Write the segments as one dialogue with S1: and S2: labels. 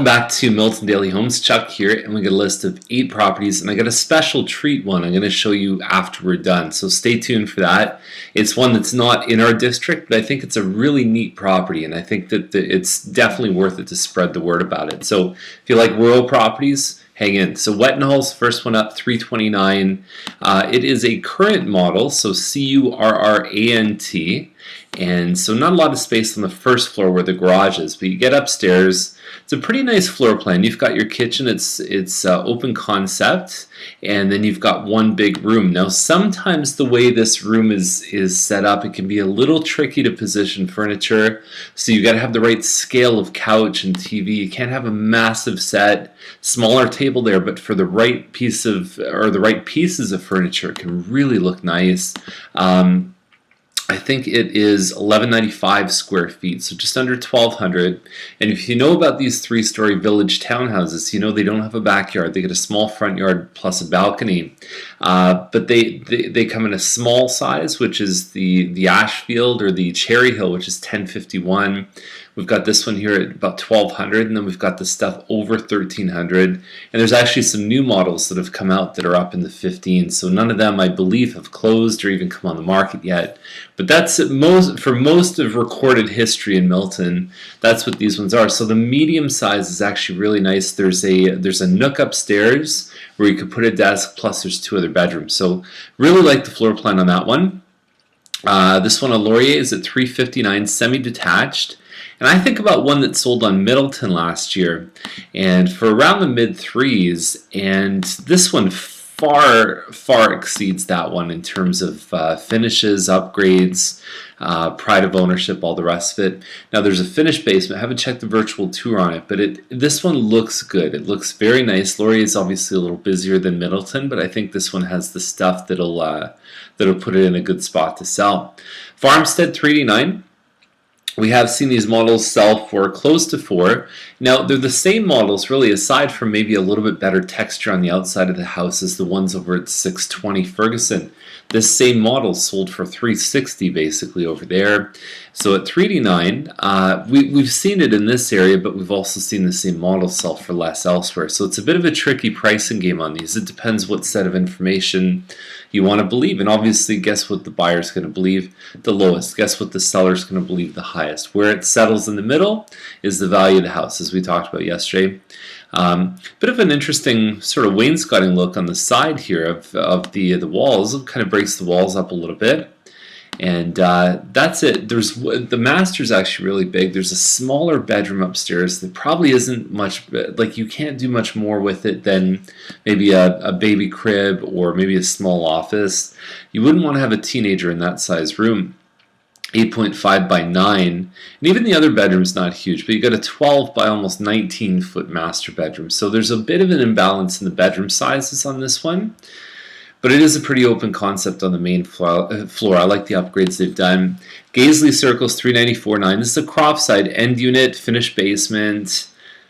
S1: Welcome back to Milton Daily Homes. Chuck here, and we got a list of 8 properties, and I got a special treat one I'm going to show you after we're done, so stay tuned for that. It's one that's not in our district, but I think it's a really neat property, and I think that it's definitely worth it to spread the word about it. So if you like rural properties, hang in. So Wettenhall's first one up, 329. It is a current model, so CURRANT, and so not a lot of space on the first floor where the garage is, but you get upstairs. It's a pretty nice floor plan. You've got your kitchen, it's open concept, and then you've got one big room. Now sometimes the way this room is set up, it can be a little tricky to position furniture, so you got to have the right scale of couch and TV. You can't have a massive set, smaller table there, but for the right piece of, or the right pieces of furniture, it can really look nice. I think it is 1195 square feet, so just under 1,200. And if you know about these 3-story village townhouses, you know they don't have a backyard. They get a small front yard plus a balcony, but they come in a small size, which is the Ashfield or the Cherry Hill, which is 1051. We've got this one here at about 1,200, and then we've got the stuff over 1,300. And there's actually some new models that have come out that are up in the 15s. So none of them, I believe, have closed or even come on the market yet. But that's for most of recorded history in Milton. That's what these ones are. So the medium size is actually really nice. There's a nook upstairs where you could put a desk. Plus, there's 2 other bedrooms. So really like the floor plan on that one. This one on Laurier is at 359, semi-detached. And I think about one that sold on Middleton last year, and for around the mid-3s, and this one far exceeds that one in terms of finishes, upgrades, pride of ownership, all the rest of it. Now there's a finished basement. I haven't checked the virtual tour on it, but this one looks good. It looks very nice. Laurier is obviously a little busier than Middleton, but I think this one has the stuff that'll put it in a good spot to sell. Farmstead 389. We have seen these models sell for close to 4. Now, they're the same models, really, aside from maybe a little bit better texture on the outside of the house as the ones over at 620 Ferguson. This same model sold for 360 basically over there. So at 389, we've seen it in this area, but we've also seen the same model sell for less elsewhere. So it's a bit of a tricky pricing game on these. It depends what set of information you want to believe. And obviously, guess what the buyer's going to believe? The lowest. Guess what the seller's going to believe? The highest. Where it settles in the middle is the value of the house, as we talked about yesterday. Bit of an interesting sort of wainscoting look on the side here of the walls. It kind of breaks the walls up a little bit. And that's it. The master's actually really big. There's a smaller bedroom upstairs that probably isn't much, like you can't do much more with it than maybe a baby crib or maybe a small office. You wouldn't want to have a teenager in that size room. 8.5 by 9, and even the other bedroom's not huge, but you got a 12 by almost 19 foot master bedroom. So there's a bit of an imbalance in the bedroom sizes on this one. But it is a pretty open concept on the main floor. I like the upgrades they've done. Paisley Circle is 394.9. This is a Cropside end unit, finished basement.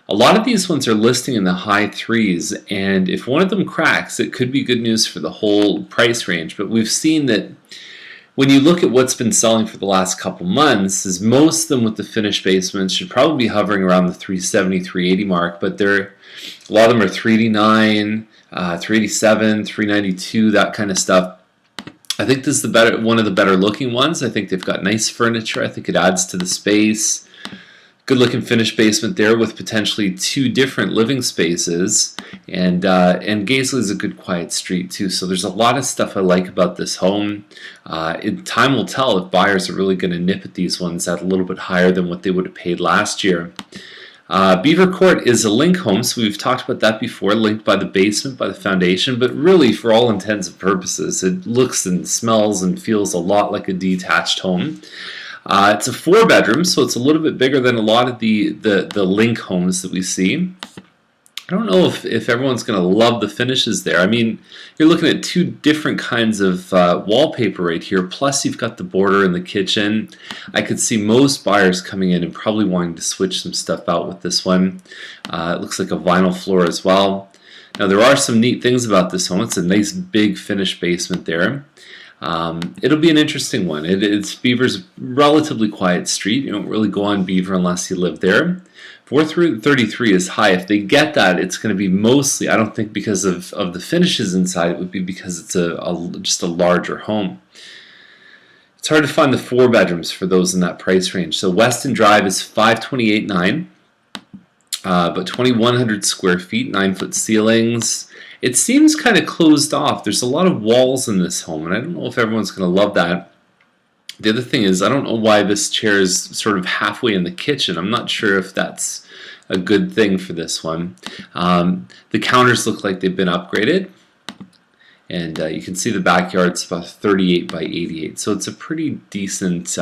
S1: A lot of these ones are listing in the high 3s, and if one of them cracks, it could be good news for the whole price range. But we've seen that when you look at what's been selling for the last couple months, is most of them with the finished basements should probably be hovering around the 370, 380 mark, but a lot of them are 389. 387, 392, that kind of stuff. I think this is one of the better looking ones. I think they've got nice furniture. I think it adds to the space. Good looking finished basement there with potentially 2 different living spaces. And Paisley is a good quiet street too. So there's a lot of stuff I like about this home. Time will tell if buyers are really going to nip at these ones at a little bit higher than what they would have paid last year. Beaver Court is a link home, so we've talked about that before, linked by the basement, by the foundation, but really for all intents and purposes, it looks and smells and feels a lot like a detached home. It's a 4-bedroom, so it's a little bit bigger than a lot of the link homes that we see. I don't know if everyone's going to love the finishes there. I mean, you're looking at 2 different kinds of wallpaper right here, plus you've got the border in the kitchen. I could see most buyers coming in and probably wanting to switch some stuff out with this one. It looks like a vinyl floor as well. Now there are some neat things about this home. It's a nice big finished basement there. It'll be an interesting one. It's Beaver's relatively quiet street. You don't really go on Beaver unless you live there. 433 is high. If they get that, it's going to be mostly, I don't think because of the finishes inside, it would be because it's just a larger home. It's hard to find the 4 bedrooms for those in that price range. So Weston Drive is 528.9, but 2,100 square feet, 9-foot ceilings. It seems kind of closed off. There's a lot of walls in this home, and I don't know if everyone's going to love that. The other thing is, I don't know why this chair is sort of halfway in the kitchen. I'm not sure if that's a good thing for this one. The counters look like they've been upgraded. And you can see the backyard's about 38 by 88. So it's a pretty decent,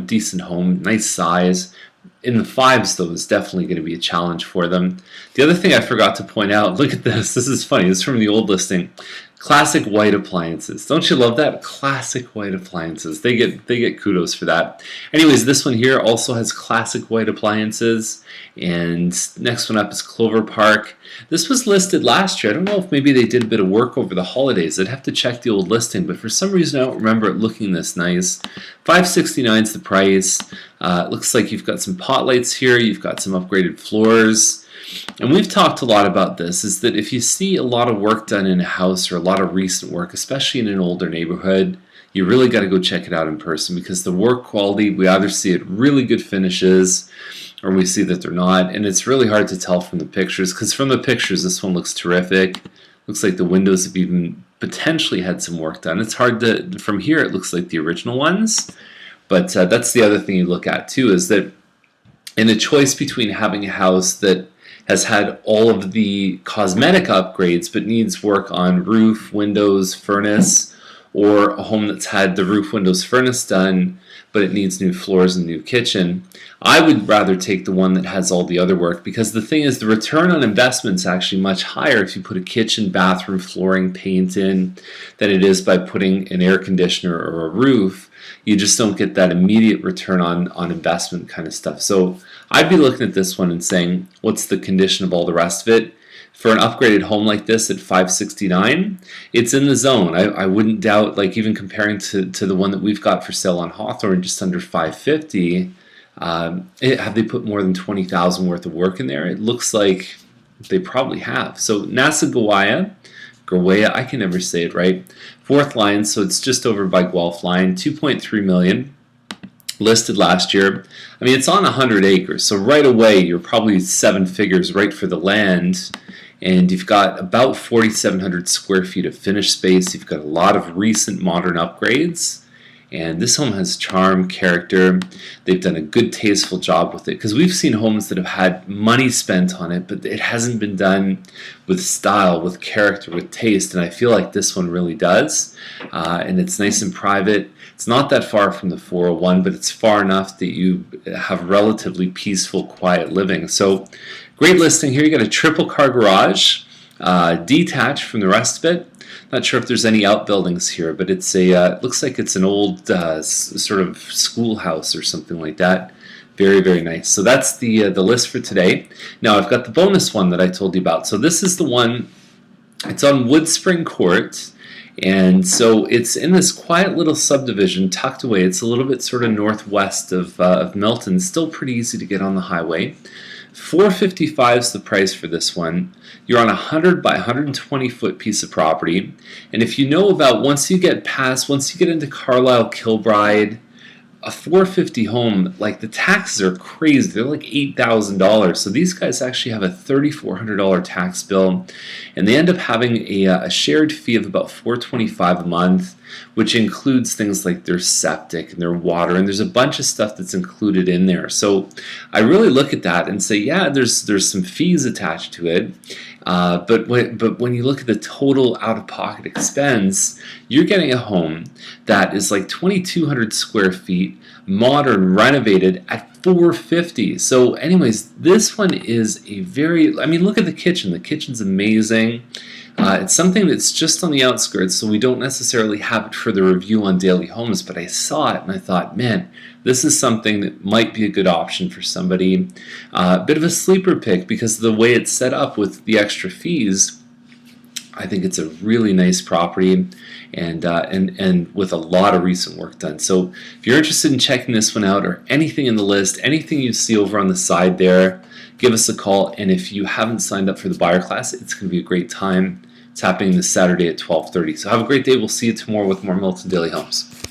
S1: decent home, nice size. In the 5s, though, is definitely going to be a challenge for them. The other thing I forgot to point out, look at this. This is funny. This is from the old listing. Classic white appliances. Don't you love that? Classic white appliances. They get kudos for that. Anyways, this one here also has classic white appliances. And next one up is Clover Park. This was listed last year. I don't know if maybe they did a bit of work over the holidays. I'd have to check the old listing, but for some reason I don't remember it looking this nice. $569 is the price. It looks like you've got some pot lights here. You've got some upgraded floors. And we've talked a lot about this, is that if you see a lot of work done in a house or a lot of recent work, especially in an older neighborhood, you really got to go check it out in person, because the work quality, we either see it really good finishes or we see that they're not, and it's really hard to tell from the pictures, because from the pictures this one looks terrific. Looks like the windows have even potentially had some work done. It's hard to, from here it looks like the original ones, but that's the other thing you look at too, is that in a choice between having a house that has had all of the cosmetic upgrades but needs work on roof, windows, furnace, or a home that's had the roof, windows, furnace done but it needs new floors and new kitchen, I would rather take the one that has all the other work, because the thing is, the return on investment is actually much higher if you put a kitchen, bathroom, flooring, paint in than it is by putting an air conditioner or a roof. You just don't get that immediate return on investment kind of stuff. So I'd be looking at this one and saying, what's the condition of all the rest of it? For an upgraded home like this at $569, it's in the zone. I wouldn't doubt, like even comparing to the one that we've got for sale on Hawthorne, just under $550. Have they put more than $20,000 worth of work in there? It looks like they probably have. So Nassagaweya, I can never say it right. 4th line, so it's just over by Guelph line, $2.3 million. Listed last year. I mean, it's on 100 acres, so right away you're probably 7 figures right for the land, and you've got about 4,700 square feet of finished space. You've got a lot of recent modern upgrades, and this home has charm, character. They've done a good, tasteful job with it, because we've seen homes that have had money spent on it, but it hasn't been done with style, with character, with taste, and I feel like this one really does. And it's nice and private. It's not that far from the 401, but it's far enough that you have relatively peaceful, quiet living. So great listing here. You got a triple car garage, detached from the rest of it. Not sure if there's any outbuildings here, but it's a looks like it's an old sort of schoolhouse or something like that. Very, very nice. So that's the list for today. Now I've got the bonus one that I told you about. So this is the one. It's on Woodspring Court. And so it's in this quiet little subdivision tucked away. It's a little bit sort of northwest of Milton. Still pretty easy to get on the highway. $455 is the price for this one. You're on a 100 by 120 foot piece of property. And if you know about, once you get into Carlisle, Kilbride, a $450 home, like the taxes are crazy. They're like $8,000. So these guys actually have a $3,400 tax bill, and they end up having a shared fee of about $425 a month, which includes things like their septic and their water, and there's a bunch of stuff that's included in there. So I really look at that and say, yeah, there's some fees attached to it. But when you look at the total out-of-pocket expense, you're getting a home that is like 2,200 square feet, modern, renovated at $450. So anyways, this one is a very, I mean, look at the kitchen. The kitchen's amazing. It's something that's just on the outskirts, so we don't necessarily have it for the review on Daily Homes, but I saw it and I thought, man, this is something that might be a good option for somebody. A bit of a sleeper pick because of the way it's set up with the extra fees. I think it's a really nice property, and with a lot of recent work done. So if you're interested in checking this one out, or anything in the list, anything you see over on the side there, give us a call. And if you haven't signed up for the buyer class, it's going to be a great time. It's happening this Saturday at 12:30. So have a great day. We'll see you tomorrow with more Milton Daily Homes.